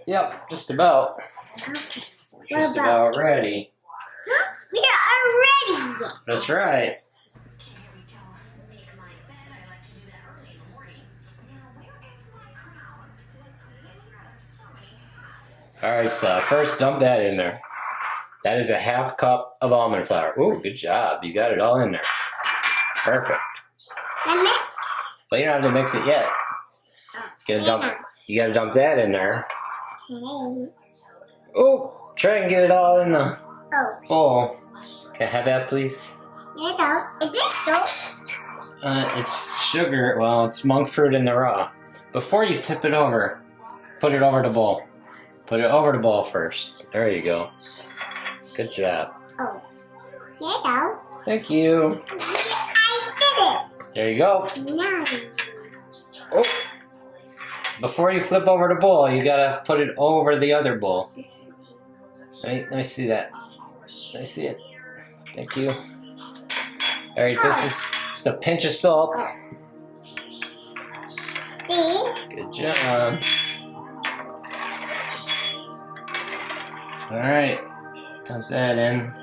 Yep, just about. Okay. We're just about ready. We are ready. That's right. Alright, so first dump that in there. That is a half cup of almond flour. Ooh, good job. You got it all in there. Perfect. And mix. But you don't have to mix it yet. You gotta dump that in there. Okay. Oh, try and get it all in the bowl. Can I have that, please? Here you go. Is this soap? It's sugar. Well, it's monk fruit in the raw. Before you tip it over, put it over the bowl. Put it over the bowl first. There you go. Good job. Oh. Here you go. Thank you. I did it. There you go. Now. Oh. Before you flip over the bowl, you gotta put it over the other bowl. Let me see that. Let me see it. Thank you. Alright, this is just a pinch of salt. See? Good job. Alright, dump that in.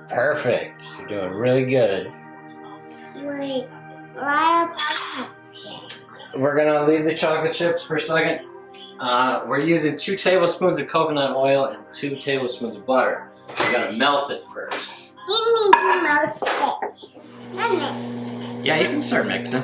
Perfect. You're doing really good. Wait, what about We're gonna leave the chocolate chips for a second. We're using 2 tablespoons of coconut oil and 2 tablespoons of butter. We're gonna melt it first. You need to melt it. Doesn't it? Yeah, you can start mixing.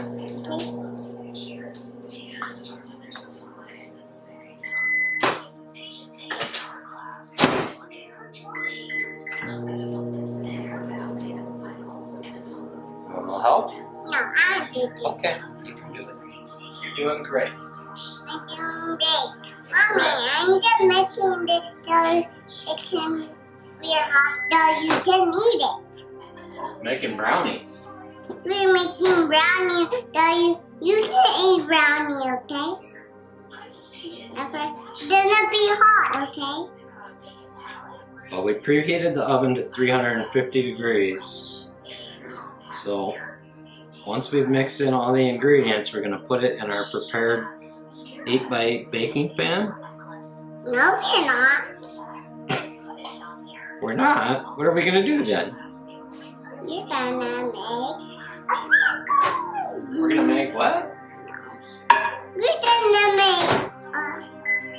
Want a little help? No, I did it. Okay, you can do it. You're doing great. I'm doing great. Mommy, I'm just making this so it can be hot so you can eat it. Making brownies. We're making brownies so you can eat brownie, okay? Okay. Doesn't be hot, okay? Well, we preheated the oven to 350 degrees. So, once we've mixed in all the ingredients, we're going to put it in our prepared 8x8 baking pan. No, we're not. We're not? What are we going to do then? You're gonna make We're going to make what? We're gonna make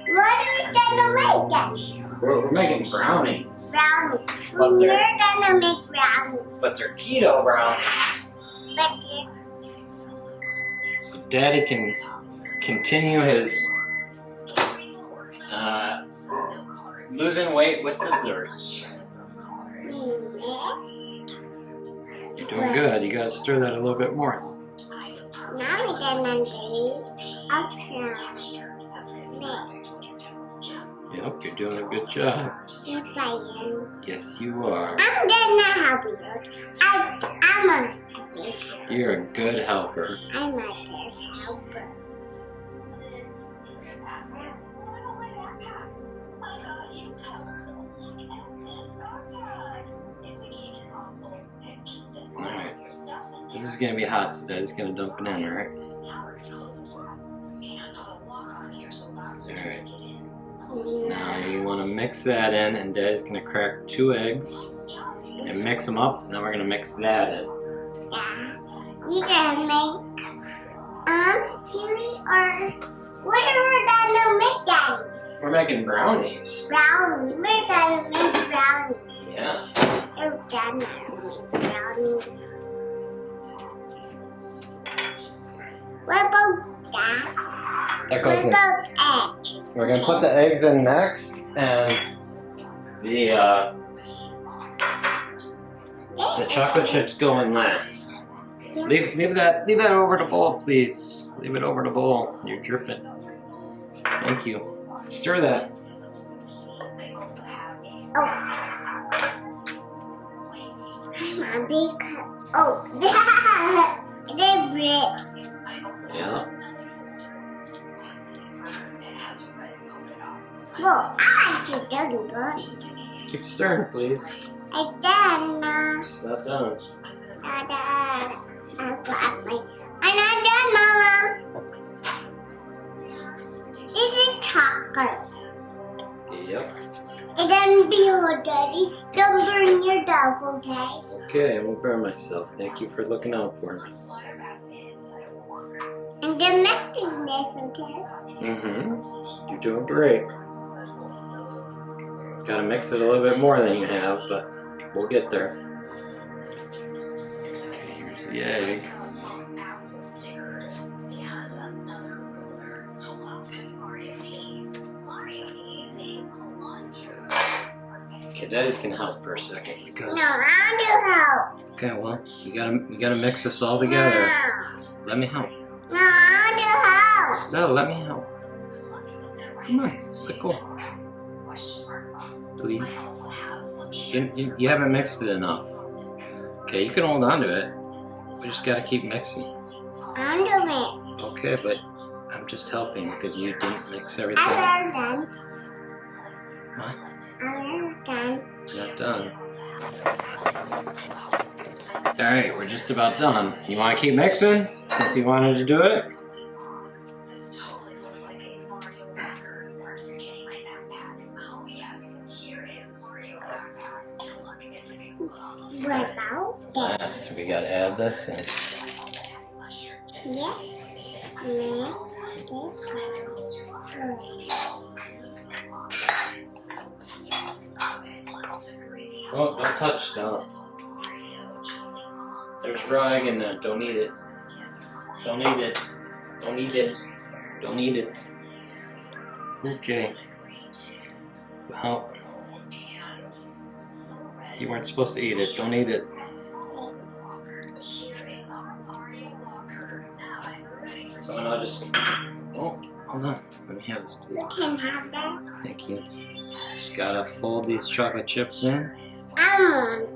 what are we gonna make then? We're making brownies. Brownies. But We're they're- gonna make brownies. But they're keto brownies. But they're So Daddy can continue his losing weight with desserts. You're doing good. You gotta stir that a little bit more. now we're gonna do a mix. Yep, you're doing a good job. Yes, I am. Yes, you are. I'm gonna help you. I'm a good helper. You're a good helper. I'm a good helper. Alright. This is gonna be hot, so Daddy's gonna dump it in, alright? Alright. Now you wanna mix that in, and Daddy's gonna crack 2 eggs and mix them up. Now we're gonna mix that in. Yeah. You can make chili or what are we gonna make, Daddy? We're making brownies. Brownies. We're gonna make brownies. Yeah. We're gonna make brownies. What about that? That goes What in. about eggs? We're gonna put the eggs in next, and the chocolate chips go in last. Leave that over the bowl, please. Leave it over the bowl. You're dripping. Thank you. Stir that. Oh. I'm a big cup. Oh, they ripped. Yeah. Well, I like to do the brownies. Keep stirring, please. I done. Stop down. This is chocolate. Yep. And then be all dirty. Don't burn yourself, okay? Okay, I won't burn myself. Thank you for looking out for me. And then mixing this, okay? Mm-hmm. You're doing great. Gotta mix it a little bit more than you have, but we'll get there. Here's the egg. Okay, Daddy's gonna help for a second because. No, I do help. Okay, well, you gotta mix this all together. No. Let me help. No, I do help. Stella, let me help. Come on, let go. Please. You haven't mixed it enough. Okay, you can hold on to it. We just gotta keep mixing. I'm doing it. Okay, but I'm just helping because you didn't mix everything. I'm done. What? I'm done. You're not done. Alright, we're just about done. You wanna keep mixing since you wanted to do it? What about that? Yes, we gotta add this in. Yes. Oh, don't touch Stella. There's raw egg in there. Don't eat it. Don't eat it. Don't eat it. Don't eat it. Okay. Well, you weren't supposed to eat it. Don't eat it. Oh no, just. Oh, hold on. Let me have this, please. You can have that. Thank you. Just gotta fold these chocolate chips in. Almond.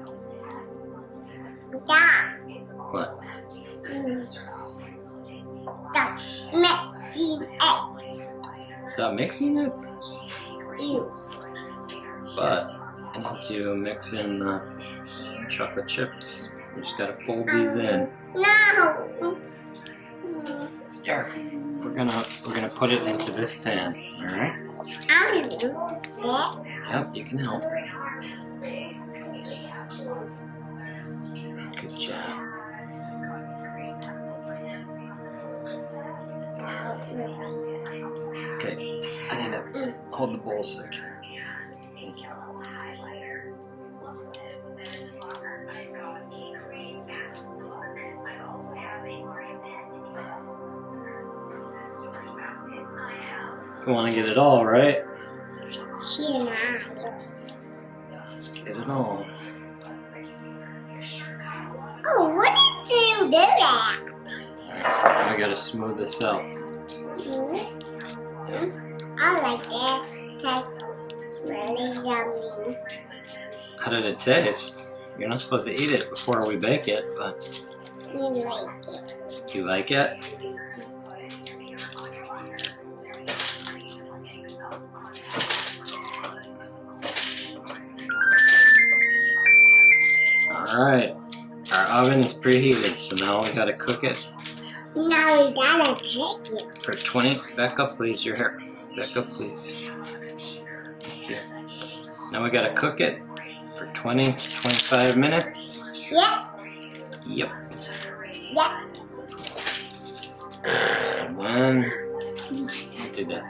Yeah. What? Mixing it. Stop mixing it? Ew. But I need to mix in the chocolate chips. We just gotta fold these in. No. There. We're gonna put it into this pan. Alright? I'm doing it. Yep, you can help. Good job. Okay, I need to hold the bowl a second. Thank you. You want to get it all, right? Let's get it all. Oh, what did you do that? Now I gotta smooth this out. I like it. That's really yummy. How did it taste? You're not supposed to eat it before we bake it, but You like it. you like it? Alright, our oven is preheated, so now we gotta cook it Now we gotta take it. for 20. Back up, please, your hair. Back up, please. Okay. Now we gotta cook it for 20 to 25 minutes. Yep. Yep. Yep. And then, do that.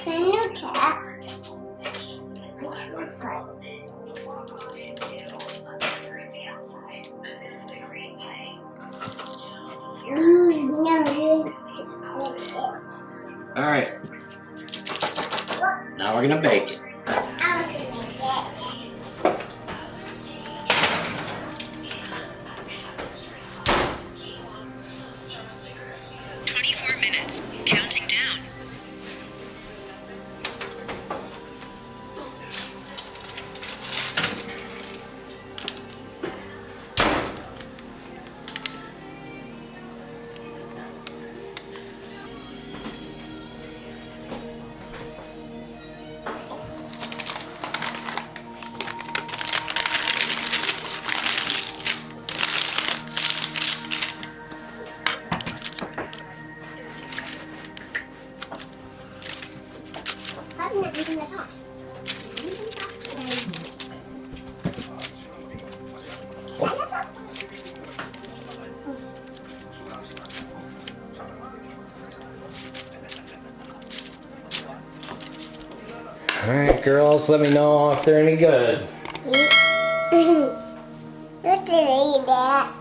The new cat. Alright. Now we're gonna bake it. I'm gonna make it. Counting down. Alright, girls, let me know if they're any good. You can eat that.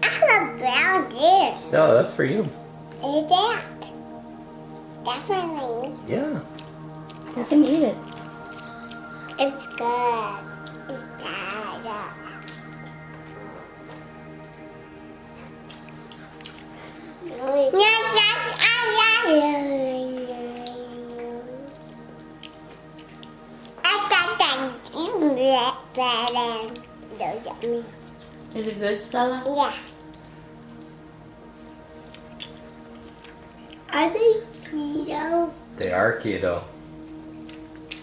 I love brown beers. No, that's for you. Eat that. Definitely. Yeah. You can eat it. It's good. It's good. Yes, I got that yummy. Is it good, Stella? Yeah. Are they keto? They are keto.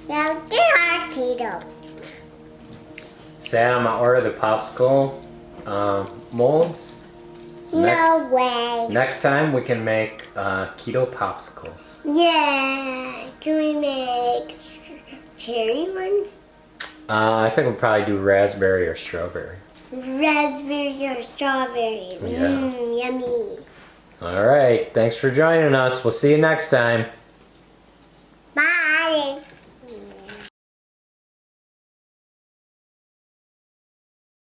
No, they are keto. Sam, I'm gonna order the popsicle molds. So No way. next time we can make keto popsicles. Yeah. Can we make cherry ones? I think we'll probably do raspberry or strawberry. Raspberry or strawberry. Yeah. Yummy. All right. Thanks for joining us. We'll see you next time.